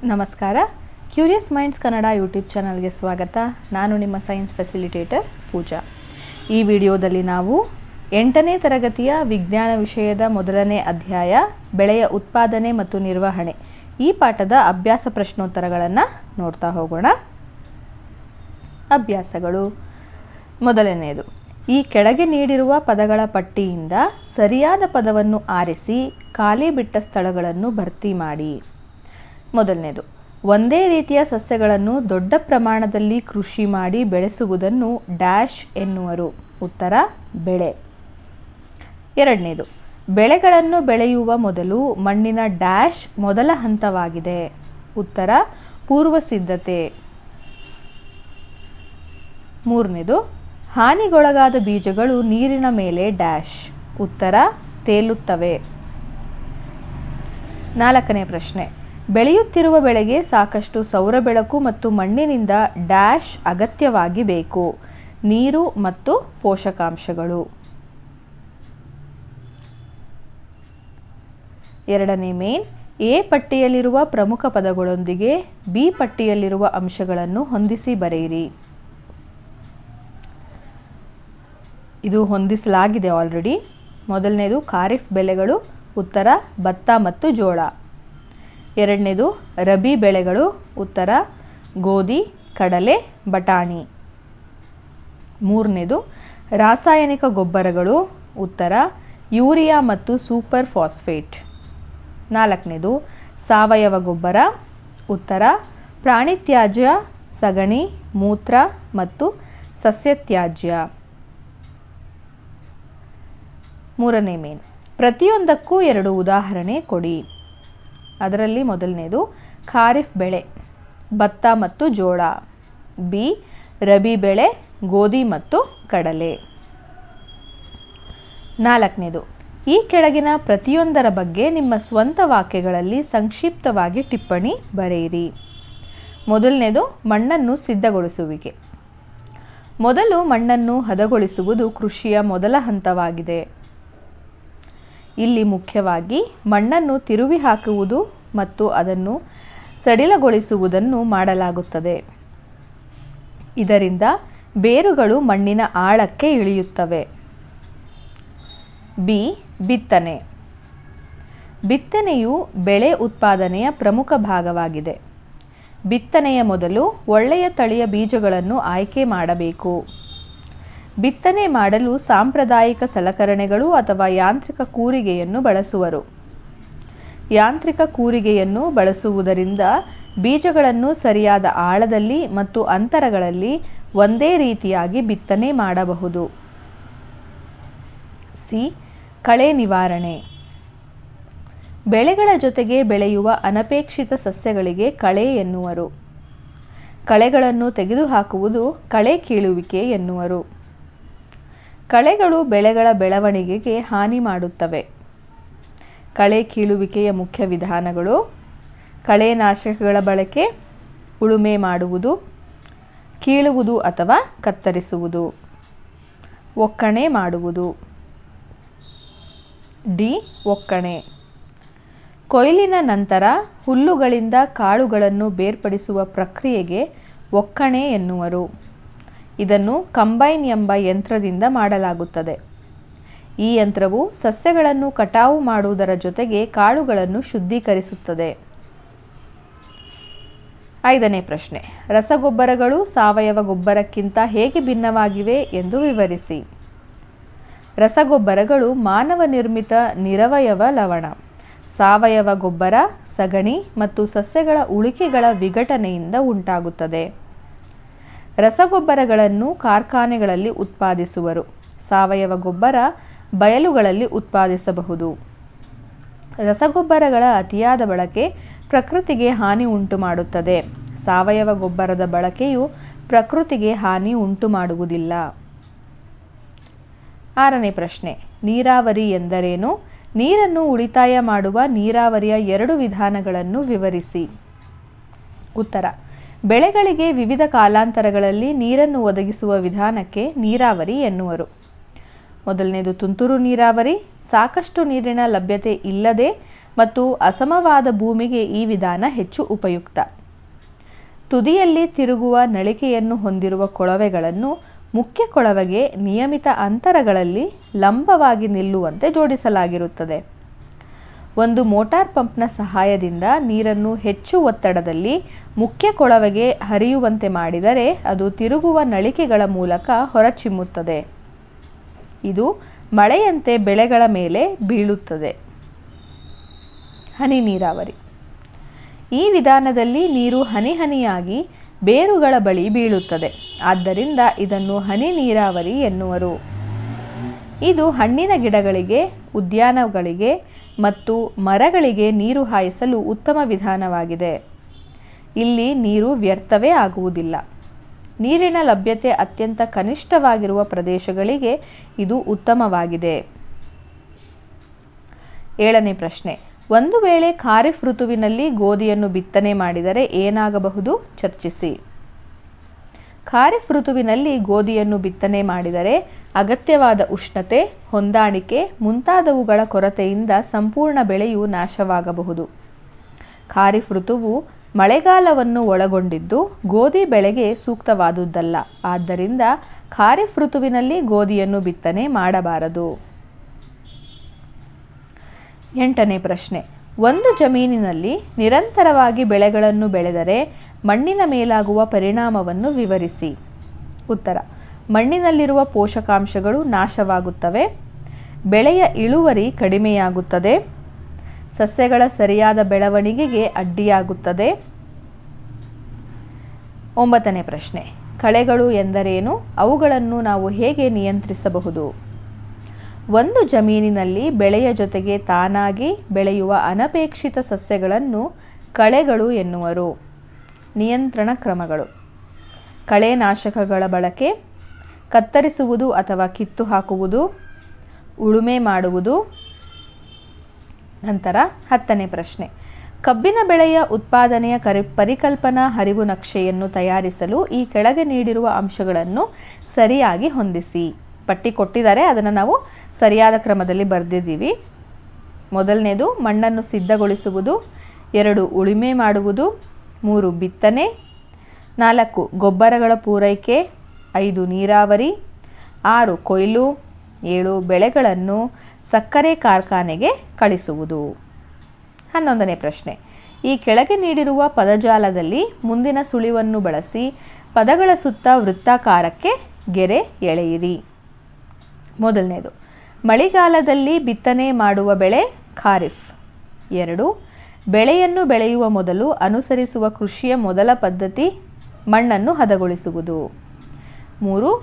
ನಮಸ್ಕಾರ. Curious minds Kannada YouTube ಚಾನಲ್ಗೆ ಸ್ವಾಗತ. ನಾನು ನಿಮ್ಮ ಸೈನ್ಸ್ ಫೆಸಿಲಿಟೇಟರ್ ಪೂಜಾ. ಈ ವಿಡಿಯೋದಲ್ಲಿ ನಾವು 8ನೇ ತರಗತಿಯ ವಿಜ್ಞಾನ ವಿಷಯದ ಮೊದಲನೇ ಅಧ್ಯಾಯ ಬೆಳೆಯ ಉತ್ಪಾದನೆ ಮತ್ತು ನಿರ್ವಹಣೆ ಈ ಪಾಠದ ಅಭ್ಯಾಸ ಪ್ರಶ್ನೋತ್ತರಗಳನ್ನು ನೋಡ್ತಾ ಹೋಗೋಣ. ಅಭ್ಯಾಸಗಳು. ಮೊದಲನೆಯದು, ಈ ಕೆಳಗೆ ನೀಡಿರುವ ಪದಗಳ ಪಟ್ಟಿಯಿಂದ ಸರಿಯಾದ ಪದವನ್ನು ಆರಿಸಿ ಖಾಲಿ ಬಿಟ್ಟ ಸ್ಥಳಗಳನ್ನು ಭರ್ತಿ ಮಾಡಿ. ಮೊದಲನೇದು, ಒಂದೇ ರೀತಿಯ ಸಸ್ಯಗಳನ್ನು ದೊಡ್ಡ ಪ್ರಮಾಣದಲ್ಲಿ ಕೃಷಿ ಮಾಡಿ ಬೆಳೆಸುವುದನ್ನು ಡ್ಯಾಶ್ ಎನ್ನುವರು. ಉತ್ತರ ಬೆಳೆ. ಎರಡನೇದು, ಬೆಳೆಗಳನ್ನು ಬೆಳೆಯುವ ಮೊದಲು ಮಣ್ಣಿನ ಡ್ಯಾಶ್ ಮೊದಲ ಹಂತವಾಗಿದೆ. ಉತ್ತರ ಪೂರ್ವ ಸಿದ್ಧತೆ. ಮೂರನೇದು, ಹಾನಿಗೊಳಗಾದ ಬೀಜಗಳು ನೀರಿನ ಮೇಲೆ ಡ್ಯಾಶ್. ಉತ್ತರ ತೇಲುತ್ತವೆ. ನಾಲ್ಕನೇ ಪ್ರಶ್ನೆ, ಬೆಳೆಯುತ್ತಿರುವ ಬೆಳೆಗೆ ಸಾಕಷ್ಟು ಸೌರ ಬೆಳಕು ಮತ್ತು ಮಣ್ಣಿನಿಂದ ಡ್ಯಾಶ್ ಅಗತ್ಯವಾಗಿ ಬೇಕು. ನೀರು ಮತ್ತು ಪೋಷಕಾಂಶಗಳು. ಎರಡನೇ ಮೇನ್, ಎ ಪಟ್ಟಿಯಲ್ಲಿರುವ ಪ್ರಮುಖ ಪದಗಳೊಂದಿಗೆ ಬಿ ಪಟ್ಟಿಯಲ್ಲಿರುವ ಅಂಶಗಳನ್ನು ಹೊಂದಿಸಿ ಬರೆಯಿರಿ. ಇದು ಹೊಂದಿಸಲಾಗಿದೆ ಆಲ್ರೆಡಿ. ಮೊದಲನೇದು ಖಾರಿಫ್ ಬೆಳೆಗಳು. ಉತ್ತರ ಭತ್ತ ಮತ್ತು ಜೋಳ. ಎರಡನೇದು ರಬಿ ಬೆಳೆಗಳು. ಉತ್ತರ ಗೋಧಿ, ಕಡಲೆ, ಬಟಾಣಿ. ಮೂರನೇದು ರಾಸಾಯನಿಕ ಗೊಬ್ಬರಗಳು. ಉತ್ತರ ಯೂರಿಯಾ ಮತ್ತು ಸೂಪರ್ ಫಾಸ್ಫೇಟ್. ನಾಲ್ಕನೇದು ಸಾವಯವ ಗೊಬ್ಬರ. ಉತ್ತರ ಪ್ರಾಣಿ ತ್ಯಾಜ್ಯ, ಸಗಣಿ, ಮೂತ್ರ ಮತ್ತು ಸಸ್ಯ ತ್ಯಾಜ್ಯ. ಮೂರನೇ ಮೇನ್, ಪ್ರತಿಯೊಂದಕ್ಕೂ 2 ಉದಾಹರಣೆ ಕೊಡಿ. ಅದರಲ್ಲಿ ಮೊದಲನೇದು ಖಾರಿಫ್ ಬೆಳೆ ಭತ್ತ ಮತ್ತು ಜೋಳ. ಬಿ ರಬಿ ಬೆಳೆ ಗೋಧಿ ಮತ್ತು ಕಡಲೆ. ನಾಲ್ಕನೇದು, ಈ ಕೆಳಗಿನ ಪ್ರತಿಯೊಂದರ ಬಗ್ಗೆ ನಿಮ್ಮ ಸ್ವಂತ ವಾಕ್ಯಗಳಲ್ಲಿ ಸಂಕ್ಷಿಪ್ತವಾಗಿ ಟಿಪ್ಪಣಿ ಬರೆಯಿರಿ. ಮೊದಲನೇದು ಮಣ್ಣನ್ನು ಸಿದ್ಧಗೊಳಿಸುವಿಕೆ. ಮೊದಲು ಮಣ್ಣನ್ನು ಹದಗೊಳಿಸುವುದು ಕೃಷಿಯ ಮೊದಲ ಹಂತವಾಗಿದೆ. ಇಲ್ಲಿ ಮುಖ್ಯವಾಗಿ ಮಣ್ಣನ್ನು ತಿರುವಿ ಹಾಕುವುದು ಮತ್ತು ಅದನ್ನು ಸಡಿಲಗೊಳಿಸುವುದನ್ನು ಮಾಡಲಾಗುತ್ತದೆ. ಇದರಿಂದ ಬೇರುಗಳು ಮಣ್ಣಿನ ಆಳಕ್ಕೆ ಇಳಿಯುತ್ತವೆ. ಬಿ ಬಿತ್ತನೆ. ಬಿತ್ತನೆಯು ಬೆಳೆ ಉತ್ಪಾದನೆಯ ಪ್ರಮುಖ ಭಾಗವಾಗಿದೆ. ಬಿತ್ತನೆಯ ಮೊದಲು ಒಳ್ಳೆಯ ತಳಿಯ ಬೀಜಗಳನ್ನು ಆಯ್ಕೆ ಮಾಡಬೇಕು. ಬಿತ್ತನೆ ಮಾಡಲು ಸಾಂಪ್ರದಾಯಿಕ ಸಲಕರಣೆಗಳು ಅಥವಾ ಯಾಂತ್ರಿಕ ಕೂರಿಗೆಯನ್ನು ಬಳಸುವರು. ಯಾಂತ್ರಿಕ ಕೂರಿಗೆಯನ್ನು ಬಳಸುವುದರಿಂದ ಬೀಜಗಳನ್ನು ಸರಿಯಾದ ಆಳದಲ್ಲಿ ಮತ್ತು ಅಂತರಗಳಲ್ಲಿ ಒಂದೇ ರೀತಿಯಾಗಿ ಬಿತ್ತನೆ ಮಾಡಬಹುದು. ಸಿ ಕಳೆ ನಿವಾರಣೆ. ಬೆಳೆಗಳ ಜೊತೆಗೆ ಬೆಳೆಯುವ ಅನಪೇಕ್ಷಿತ ಸಸ್ಯಗಳಿಗೆ ಕಳೆ ಎನ್ನುವರು. ಕಳೆಗಳನ್ನು ತೆಗೆದುಹಾಕುವುದು ಕಳೆ ಕೀಳುವಿಕೆ ಎನ್ನುವರು. ಕಳೆಗಳು ಬೆಳೆಗಳ ಬೆಳವಣಿಗೆಗೆ ಹಾನಿ ಮಾಡುತ್ತವೆ. ಕಳೆ ಕೀಳುವಿಕೆಯ ಮುಖ್ಯ ವಿಧಾನಗಳು: ಕಳೆನಾಶಕಗಳ ಬಳಕೆ, ಉಳುಮೆ ಮಾಡುವುದು, ಕೀಳುವುದು ಅಥವಾ ಕತ್ತರಿಸುವುದು, ಒಕ್ಕಣೆ ಮಾಡುವುದು. ಡಿ ಒಕ್ಕಣೆ. ಕೊಯ್ಲಿನ ನಂತರ ಹುಲ್ಲುಗಳಿಂದ ಕಾಳುಗಳನ್ನು ಬೇರ್ಪಡಿಸುವ ಪ್ರಕ್ರಿಯೆಗೆ ಒಕ್ಕಣೆ ಎನ್ನುವರು. ಇದನ್ನು ಕಂಬೈನ್ ಎಂಬ ಯಂತ್ರದಿಂದ ಮಾಡಲಾಗುತ್ತದೆ. ಈ ಯಂತ್ರವು ಸಸ್ಯಗಳನ್ನು ಕಟಾವು ಮಾಡುವುದರ ಜೊತೆಗೆ ಕಾಳುಗಳನ್ನು ಶುದ್ಧೀಕರಿಸುತ್ತದೆ. 5ನೇ ಪ್ರಶ್ನೆ, ರಸಗೊಬ್ಬರಗಳು ಸಾವಯವ ಗೊಬ್ಬರಕ್ಕಿಂತ ಹೇಗೆ ಭಿನ್ನವಾಗಿವೆ ಎಂದು ವಿವರಿಸಿ. ರಸಗೊಬ್ಬರಗಳು ಮಾನವ ನಿರ್ಮಿತ ನಿರವಯವ ಲವಣ. ಸಾವಯವ ಗೊಬ್ಬರ ಸಗಣಿ ಮತ್ತು ಸಸ್ಯಗಳ ಉಳಿಕೆಗಳ ವಿಘಟನೆಯಿಂದ ಉಂಟಾಗುತ್ತದೆ. ರಸಗೊಬ್ಬರಗಳನ್ನು ಕಾರ್ಖಾನೆಗಳಲ್ಲಿ ಉತ್ಪಾದಿಸುವರು. ಸಾವಯವ ಗೊಬ್ಬರ ಬಯಲುಗಳಲ್ಲಿ ಉತ್ಪಾದಿಸಬಹುದು. ರಸಗೊಬ್ಬರಗಳ ಅತಿಯಾದ ಬಳಕೆ ಪ್ರಕೃತಿಗೆ ಹಾನಿ ಉಂಟು ಮಾಡುತ್ತದೆ. ಸಾವಯವ ಗೊಬ್ಬರದ ಬಳಕೆಯು ಪ್ರಕೃತಿಗೆ ಹಾನಿ ಉಂಟು ಮಾಡುವುದಿಲ್ಲ. 6ನೇ ಪ್ರಶ್ನೆ, ನೀರಾವರಿ ಎಂದರೇನು? ನೀರನ್ನು ಉಳಿತಾಯ ಮಾಡುವ ನೀರಾವರಿಯ 2 ವಿಧಾನಗಳನ್ನು ವಿವರಿಸಿ. ಉತ್ತರ: ಬೆಳೆಗಳಿಗೆ ವಿವಿಧ ಕಾಲಾಂತರಗಳಲ್ಲಿ ನೀರನ್ನು ಒದಗಿಸುವ ವಿಧಾನಕ್ಕೆ ನೀರಾವರಿ ಎನ್ನುವರು. ಮೊದಲನೇದು ತುಂತುರು ನೀರಾವರಿ. ಸಾಕಷ್ಟು ನೀರಿನ ಲಭ್ಯತೆ ಇಲ್ಲದೆ ಮತ್ತು ಅಸಮವಾದ ಭೂಮಿಗೆ ಈ ವಿಧಾನ ಹೆಚ್ಚು ಉಪಯುಕ್ತ. ತುದಿಯಲ್ಲಿ ತಿರುಗುವ ನಳಿಕೆಯನ್ನು ಹೊಂದಿರುವ ಕೊಳವೆಗಳನ್ನು ಮುಖ್ಯ ಕೊಳವೆಗೆ ನಿಯಮಿತ ಅಂತರಗಳಲ್ಲಿ ಲಂಬವಾಗಿ ನಿಲ್ಲುವಂತೆ ಜೋಡಿಸಲಾಗಿರುತ್ತದೆ. ಒಂದು ಮೋಟಾರ್ ಪಂಪ್ನ ಸಹಾಯದಿಂದ ನೀರನ್ನು ಹೆಚ್ಚು ಒತ್ತಡದಲ್ಲಿ ಮುಖ್ಯ ಕೊಳವೆಗೆ ಹರಿಯುವಂತೆ ಮಾಡಿದರೆ ಅದು ತಿರುಗುವ ನಳಿಕೆಗಳ ಮೂಲಕ ಹೊರಚಿಮ್ಮುತ್ತದೆ. ಇದು ಮಳೆಯಂತೆ ಬೆಳೆಗಳ ಮೇಲೆ ಬೀಳುತ್ತದೆ. ಹನಿ ನೀರಾವರಿ. ಈ ವಿಧಾನದಲ್ಲಿ ನೀರು ಹನಿ ಹನಿಯಾಗಿ ಬೇರುಗಳ ಬಳಿ ಬೀಳುತ್ತದೆ. ಆದ್ದರಿಂದ ಇದನ್ನು ಹನಿ ನೀರಾವರಿ ಎನ್ನುವರು. ಇದು ಹಣ್ಣಿನ ಗಿಡಗಳಿಗೆ, ಉದ್ಯಾನಗಳಿಗೆ ಮತ್ತು ಮರಗಳಿಗೆ ನೀರು ಹಾಯಿಸಲು ಉತ್ತಮ ವಿಧಾನವಾಗಿದೆ. ಇಲ್ಲಿ ನೀರು ವ್ಯರ್ಥವೇ ಆಗುವುದಿಲ್ಲ. ನೀರಿನ ಲಭ್ಯತೆ ಅತ್ಯಂತ ಕನಿಷ್ಠವಾಗಿರುವ ಪ್ರದೇಶಗಳಿಗೆ ಇದು ಉತ್ತಮವಾಗಿದೆ. 7ನೇ ಪ್ರಶ್ನೆ. ಒಂದು ವೇಳೆ ಖಾರಿಫ್ ಋತುವಿನಲ್ಲಿ ಗೋಧಿಯನ್ನು ಬಿತ್ತನೆ ಮಾಡಿದರೆ ಏನಾಗಬಹುದು? ಚರ್ಚಿಸಿ. ಖಾರಿಫ್ ಋತುವಿನಲ್ಲಿ ಗೋಧಿಯನ್ನು ಬಿತ್ತನೆ ಮಾಡಿದರೆ ಅಗತ್ಯವಾದ ಉಷ್ಣತೆ, ಹೊಂದಾಣಿಕೆ ಮುಂತಾದವುಗಳ ಕೊರತೆಯಿಂದ ಸಂಪೂರ್ಣ ಬೆಳೆಯು ನಾಶವಾಗಬಹುದು. ಖಾರಿಫ್ ಋತುವು ಮಳೆಗಾಲವನ್ನು ಒಳಗೊಂಡಿದ್ದು ಗೋಧಿ ಬೆಳೆಗೆ ಸೂಕ್ತವಾದುದಲ್ಲ. ಆದ್ದರಿಂದ ಖಾರಿಫ್ ಋತುವಿನಲ್ಲಿ ಗೋಧಿಯನ್ನು ಬಿತ್ತನೆ ಮಾಡಬಾರದು. 8ನೇ ಪ್ರಶ್ನೆ. ಒಂದು ಜಮೀನಿನಲ್ಲಿ ನಿರಂತರವಾಗಿ ಬೆಳೆಗಳನ್ನು ಬೆಳೆದರೆ ಮಣ್ಣಿನ ಮೇಲಾಗುವ ಪರಿಣಾಮವನ್ನು ವಿವರಿಸಿ. ಉತ್ತರ. ಮಣ್ಣಿನಲ್ಲಿರುವ ಪೋಷಕಾಂಶಗಳು ನಾಶವಾಗುತ್ತವೆ. ಬೆಳೆಯ ಇಳುವರಿ ಕಡಿಮೆಯಾಗುತ್ತದೆ. ಸಸ್ಯಗಳ ಸರಿಯಾದ ಬೆಳವಣಿಗೆಗೆ ಅಡ್ಡಿಯಾಗುತ್ತದೆ. 9ನೇ ಪ್ರಶ್ನೆ. ಕಳೆಗಳು ಎಂದರೇನು? ಅವುಗಳನ್ನು ನಾವು ಹೇಗೆ ನಿಯಂತ್ರಿಸಬಹುದು? ಒಂದು ಜಮೀನಿನಲ್ಲಿ ಬೆಳೆಯ ಜೊತೆಗೆ ತಾನಾಗಿ ಬೆಳೆಯುವ ಅನಪೇಕ್ಷಿತ ಸಸ್ಯಗಳನ್ನು ಕಳೆಗಳು ಎನ್ನುವರು. ನಿಯಂತ್ರಣ ಕ್ರಮಗಳು: ಕಳೆನಾಶಕಗಳ ಬಳಕೆ, ಕತ್ತರಿಸುವುದು ಅಥವಾ ಕಿತ್ತು ಹಾಕುವುದು, ಉಳುಮೆ ಮಾಡುವುದು. ನಂತರ 10ನೇ ಪ್ರಶ್ನೆ. ಕಬ್ಬಿನ ಬೆಳೆಯ ಉತ್ಪಾದನೆಯ ಪರಿಕಲ್ಪನಾ ಹರಿವು ನಕ್ಷೆಯನ್ನು ತಯಾರಿಸಲು ಈ ಕೆಳಗೆ ನೀಡಿರುವ ಅಂಶಗಳನ್ನು ಸರಿಯಾಗಿ ಹೊಂದಿಸಿ. ಪಟ್ಟಿ ಕೊಟ್ಟಿದ್ದಾರೆ, ಅದನ್ನು ನಾವು ಸರಿಯಾದ ಕ್ರಮದಲ್ಲಿ ಬರೆದಿದ್ದೀವಿ. ಮೊದಲನೇದು ಮಣ್ಣನ್ನು ಸಿದ್ಧಗೊಳಿಸುವುದು, 2 ಉಳುಮೆ ಮಾಡುವುದು, 3 ಬಿತ್ತನೆ, 4 ಗೊಬ್ಬರಗಳ ಪೂರೈಕೆ, 5 ನೀರಾವರಿ, 6 ಕೊಯ್ಲು, 7 ಬೆಳೆಗಳನ್ನು ಸಕ್ಕರೆ ಕಾರ್ಖಾನೆಗೆ ಕಳಿಸುವುದು. 11ನೇ ಪ್ರಶ್ನೆ. ಈ ಕೆಳಗೆ ನೀಡಿರುವ ಪದಜಾಲದಲ್ಲಿ ಮುಂದಿನ ಸುಳಿವನ್ನು ಬಳಸಿ ಪದಗಳ ಸುತ್ತ ವೃತ್ತಾಕಾರಕ್ಕೆ ಗೆರೆ ಎಳೆಯಿರಿ. ಮೊದಲನೇದು, ಮಳೆಗಾಲದಲ್ಲಿ ಬಿತ್ತನೆ ಮಾಡುವ ಬೆಳೆ ಖಾರಿಫ್. 2 ಬೆಳೆಯನ್ನು ಬೆಳೆಯುವ ಮೊದಲು ಅನುಸರಿಸುವ ಕೃಷಿಯ ಮೊದಲ ಪದ್ಧತಿ ಮಣ್ಣನ್ನು ಹದಗೊಳಿಸುವುದು. 3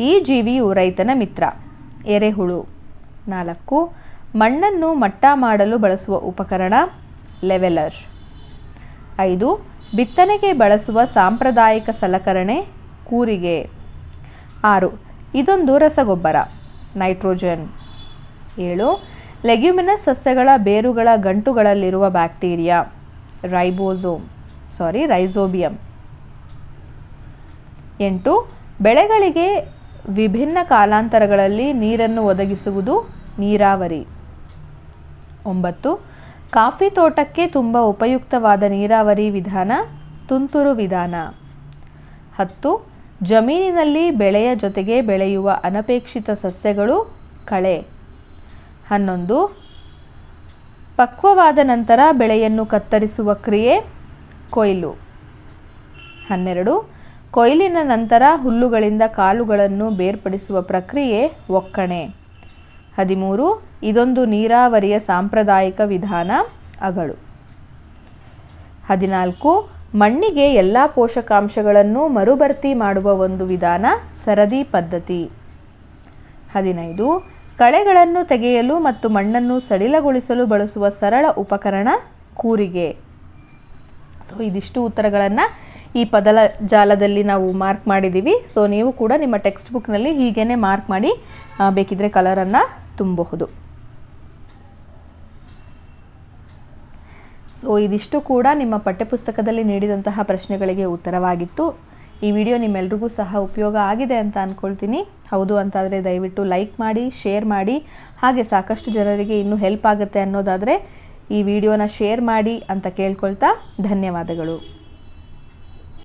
ಈ ಜೀವಿಯು ರೈತನ ಮಿತ್ರ, ಎರೆಹುಳು. 4 ಮಣ್ಣನ್ನು ಮಟ್ಟ ಮಾಡಲು ಬಳಸುವ ಉಪಕರಣ ಲೆವೆಲರ್. 5 ಬಿತ್ತನೆಗೆ ಬಳಸುವ ಸಾಂಪ್ರದಾಯಿಕ ಸಲಕರಣೆ ಕೂರಿಗೆ. 6 ಇದೊಂದು ರಸಗೊಬ್ಬರ ನೈಟ್ರೋಜನ್. 7 ಲೆಗ್ಯುಮಿನಸ್ ಸಸ್ಯಗಳ ಬೇರುಗಳ ಗಂಟುಗಳಲ್ಲಿರುವ ಬ್ಯಾಕ್ಟೀರಿಯಾ ರೈಸೋಬಿಯಂ. 8 ಬೆಳೆಗಳಿಗೆ ವಿಭಿನ್ನ ಕಾಲಾಂತರಗಳಲ್ಲಿ ನೀರನ್ನು ಒದಗಿಸುವುದು ನೀರಾವರಿ. 9 ಕಾಫಿ ತೋಟಕ್ಕೆ ತುಂಬ ಉಪಯುಕ್ತವಾದ ನೀರಾವರಿ ವಿಧಾನ ತುಂತುರು ವಿಧಾನ. 10 ಜಮೀನಿನಲ್ಲಿ ಬೆಳೆಯ ಜೊತೆಗೆ ಬೆಳೆಯುವ ಅನಪೇಕ್ಷಿತ ಸಸ್ಯಗಳು ಕಳೆ. 11 ಪಕ್ವವಾದ ನಂತರ ಬೆಳೆಯನ್ನು ಕತ್ತರಿಸುವ ಕ್ರಿಯೆ ಕೊಯ್ಲು. 12 ಕೊಯ್ಲಿನ ನಂತರ ಹುಲ್ಲುಗಳಿಂದ ಕಾಳುಗಳನ್ನು ಬೇರ್ಪಡಿಸುವ ಪ್ರಕ್ರಿಯೆ ಒಕ್ಕಣೆ. 13 ಇದೊಂದು ನೀರಾವರಿಯ ಸಾಂಪ್ರದಾಯಿಕ ವಿಧಾನ ಅಗಳು. 14 ಮಣ್ಣಿಗೆ ಎಲ್ಲ ಪೋಷಕಾಂಶಗಳನ್ನು ಮರುಭರ್ತಿ ಮಾಡುವ ಒಂದು ವಿಧಾನ ಸರದಿ ಪದ್ಧತಿ. 15 ಕಳೆಗಳನ್ನು ತೆಗೆಯಲು ಮತ್ತು ಮಣ್ಣನ್ನು ಸಡಿಲಗೊಳಿಸಲು ಬಳಸುವ ಸರಳ ಉಪಕರಣ ಕೂರಿಗೆ. ಸೊ ಇದಿಷ್ಟು ಉತ್ತರಗಳನ್ನು ಈ ಪದಲ ಜಾಲದಲ್ಲಿ ನಾವು ಮಾರ್ಕ್ ಮಾಡಿದ್ದೀವಿ. ಸೊ ನೀವು ಕೂಡ ನಿಮ್ಮ ಟೆಕ್ಸ್ಟ್ ಬುಕ್ನಲ್ಲಿ ಹೀಗೇ ಮಾರ್ಕ್ ಮಾಡಿ ಬೇಕಿದ್ರೆ ಕಲರನ್ನು ತುಂಬಬಹುದು. ಸೊ ಇದಿಷ್ಟು ಕೂಡ ನಿಮ್ಮ ಪಠ್ಯಪುಸ್ತಕದಲ್ಲಿ ನೀಡಿದಂತಹ ಪ್ರಶ್ನೆಗಳಿಗೆ ಉತ್ತರವಾಗಿತ್ತು. ಈ ವಿಡಿಯೋ ನಿಮ್ಮೆಲ್ರಿಗೂ ಸಹ ಉಪಯೋಗ ಆಗಿದೆ ಅಂತ ಅಂದ್ಕೊಳ್ತೀನಿ. ಹೌದು ಅಂತಾದರೆ ದಯವಿಟ್ಟು ಲೈಕ್ ಮಾಡಿ, ಶೇರ್ ಮಾಡಿ, ಹಾಗೆ ಸಾಕಷ್ಟು ಜನರಿಗೆ ಇನ್ನೂ ಹೆಲ್ಪ್ ಆಗುತ್ತೆ ಅನ್ನೋದಾದರೆ ಈ ವಿಡಿಯೋನ ಶೇರ್ ಮಾಡಿ ಅಂತ ಕೇಳ್ಕೊಳ್ತಾ ಧನ್ಯವಾದಗಳು.